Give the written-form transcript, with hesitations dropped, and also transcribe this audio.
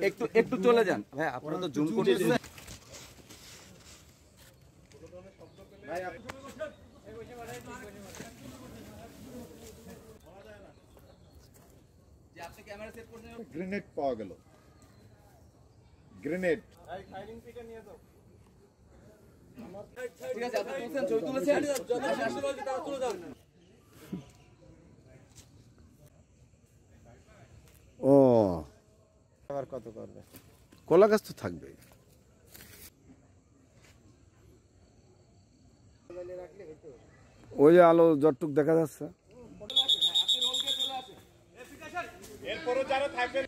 একটু একটু চলে যান ভাই, আপনারা তো জুম করে দিচ্ছেন। গ্রেনেড পাওয়া গেল, গ্রেনেড। ঠিক আছে, আপনি তুলছেন, ছবি তুলেছেন। ও আবার কত করবে? কলা গাছ তো থাকবে। ওই যে আলো যতটুক দেখা যাচ্ছে, এরপরও যারা থাকবেন